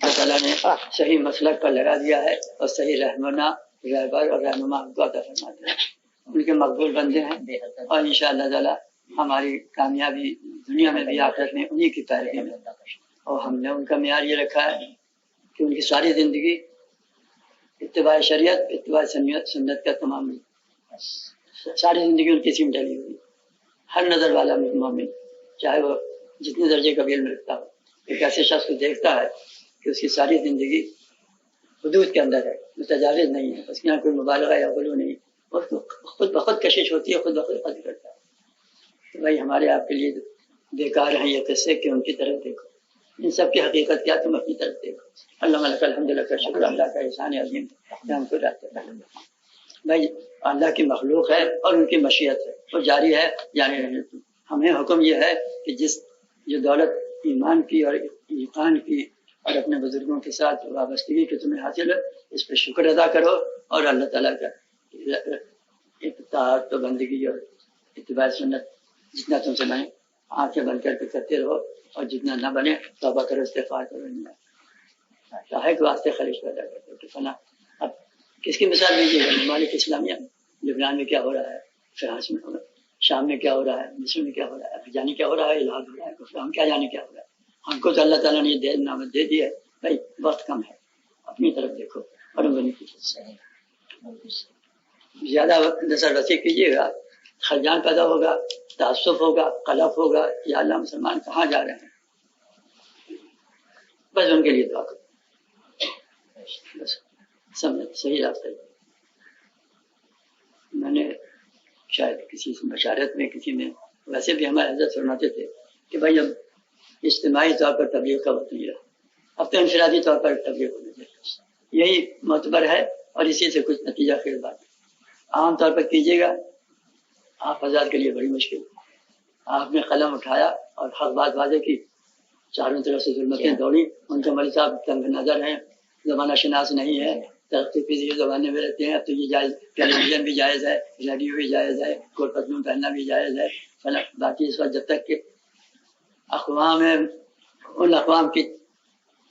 اللہ تعالیٰ نے صحیح مسلک پر لگا دیا ہے اور صحیح رہبر اور رہنما کو عطا فرماتے ہیں. ان کے مقبول بندے ہیں اور انشاءاللہ تعالیٰ ہماری کامیابی دنیا میں بھی آخرت میں انہی کی پیروی میں. اور ہم نے ان کا معیار یہ رکھا ہے کہ ان کی ساری زندگی اتباع شریعت اتباع سنت کا تمام ساری زندگی ان کی سیم ڈلی ہوئی. ہر نظر والا مومن چاہے وہ جتنے درجے کا بھی علم رکھتا ہو ایک ایسے شخص کو دیکھتا ہے کہ اس کی ساری زندگی حدود کے اندر ہے, متجاوز نہیں ہے, اس کے یہاں کوئی مبالغہ یا غلو نہیں, اور خود بخود کشش ہوتی ہے, خود بخود قدر کرتا ہے. تو بھائی ہمارے آپ کے لیے بیکار ہیں یہ قصے کہ ان کی طرف دیکھو, ان سب کی حقیقت کیا تم اپنی طرف دیکھو. اللہ ملک الحمد للہ شکر اللہ کا احسان عظیم ہم کو بھائی اللہ کی مخلوق ہے اور ان کی مشیت ہے وہ جاری ہے جاری رہنے. ہمیں حکم یہ ہے کہ جو دولت ایمان کی اور ایمان کی اور اپنے بزرگوں کے ساتھ وابستگی کی تمہیں حاصل ہے اس پہ شکر ادا کرو اور اللہ تعالیٰ کا اطاعت و بندگی اور اتباع سنت جتنا تم سے بنے آنکھیں بند کر کے کرتے رہو, اور جتنا نہ بنے توبہ کرو استغفار کرو چاہے کہ واسطے خلیج پیدا کرتے تو فنا. اب کس کی مثال دیجیے گا؟ ممالک اسلامیہ لبنان میں کیا ہو رہا ہے, فرانس میں ہو رہا ہے, شام میں کیا ہو رہا ہے, مصر میں کیا ہو رہا ہے, جانے کیا ہو رہا ہے, الہاد ہو رہا ہے, ہم کیا جانے کیا ہو رہا ہے. ہم کو تو اللہ تعالیٰ نے یہ نعمت دے دی ہے بھائی وقت کم ہے اپنی طرف دیکھو اور بنی زیادہ وقت نظر وسیع کیجیے گا, خلجان پیدا ہوگا, تعصب ہوگا, قلف ہوگا, یا اللہ مسلمان کہاں جا رہے ہیں. بس ان کے لیے دعا کرو, بس سمجھ صحیح راستہ. میں نے شاید کسی بشارت میں کسی میں ویسے بھی ہمارے حضرت فرماتے تھے کہ بھائی اب اجتماعی طور پر تبلیغ کا وقت نہیں رہا, اب تو انفرادی طور پر تبلیغ ہونا چاہیے. یہی معتبر ہے اور اسی سے کچھ نتیجہ خیز بات عام طور پر کیجیے گا. آپ حضرات کے لیے بڑی مشکل, آپ نے قلم اٹھایا اور حق بات واضح کی, چاروں طرف سے ظلمتیں دوڑی, ان کے مولوی صاحب تنگ نظر ہیں, زمانہ شناس نہیں ہے, ترقی پذیر زمانے میں رہتے ہیں, اب تو یہ جائز, ٹیلی ویژن بھی جائز ہے, ریڈیو بھی جائز ہے, کوٹ پتلون پہننا بھی جائز ہے. باقی اس وقت جب تک کہ اقوام ان اقوام کی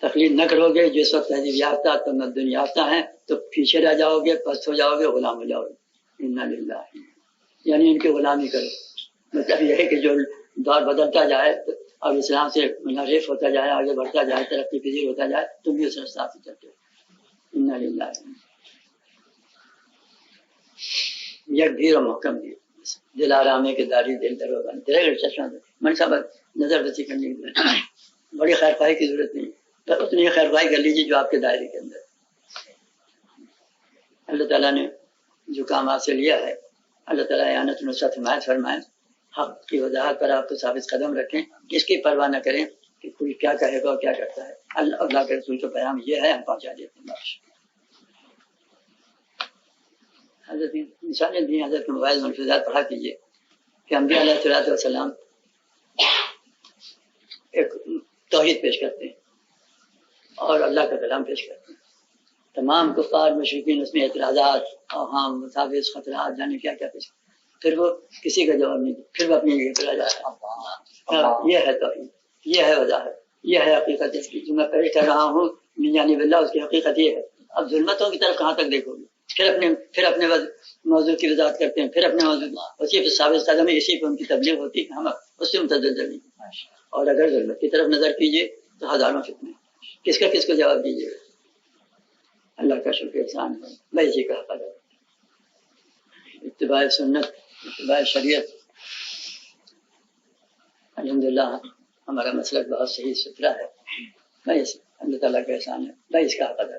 تقلید نہ کرو گے جو اس وقت تہذیب یافتہ تمدن یافتہ ہیں تو پیچھے رہ جاؤ گے, پست ہو جاؤ گے, غلام ہو جاؤ گے. انا للہ, یعنی ان کی غلامی کرو. مطلب یہ ہے کہ جو دور بدلتا جائے اور اسلام سے منحرف ہوتا جائے, آگے بڑھتا جائے, ترقی پذیر ہوتا جائے, تم بھی اس راستے سے چلتے ہو. انا للہ. یک دیر و محکم دیر, دل آرامے کے داری دل درو بند تیرے چشمہ من صاحب نظر بچی کرنے کی ضرورت, بڑی خیر خواہی کی ضرورت نہیں, پر اتنی خیر خواہی کر لیجیے جو آپ کے دائرے کے اندر. اللہ تعالیٰ نے جو کام آپ سے لیا ہے اللہ تعالیٰ اعانت نصرت حمایت فرمائے, حق کی وضاحت پر آپ کو ثابت قدم رکھیں, اس کی پرواہ نہ کریں کہ کوئی کیا کہے گا اور کیا کرتا ہے. اللہ کے رسول کا پیغام یہ ہے, ہم پہنچا دیتے ہیں. حضرت انسانیت بھی حضرت موبائل منفوذات پڑھا کیجیے کہ انبیاء علیہ السلام ایک توحید پیش کرتے ہیں اور اللہ کا کلام پیش کرتے ہیں. تمام کفار مشرکین اس میں اعتراضات, اوہام, مساوس, خطرات, جانے کیا کیا پیش کرتے ہیں. پھر وہ کسی کا جواب نہیں, پھر وہ اپنی جگہ پر آ جاتا ہے. یہ ہے توحید, یہ ہے وضاحت, یہ ہے حقیقت. اس کی جو میں پیش کر رہا ہوں من جانب اللہ, اس کی حقیقت یہ ہے. اب ظلمتوں کی طرف کہاں تک دیکھو گے, پھر اپنے موضوع کی وضاحت کرتے ہیں, پھر اپنے موضوع اسی پہ ثابت قدم ہے, اسی پہ ان کی تبلیغ ہوتی ہے, ہم اس سے متزلزل نہیں. اور اگر ظلمت کی طرف نظر کیجیے تو ہزاروں فتنے, کس کو جواب دیجیے. اللہ کا شکر احسان ہے, میں اسی کا حق ادا اتباع سنت اتباع شریعت. الحمدللہ ہمارا مسلک بہت صحیح ستھرا ہے, میں اللہ تعالیٰ کا احسان ہے, میں اس کا حق ادا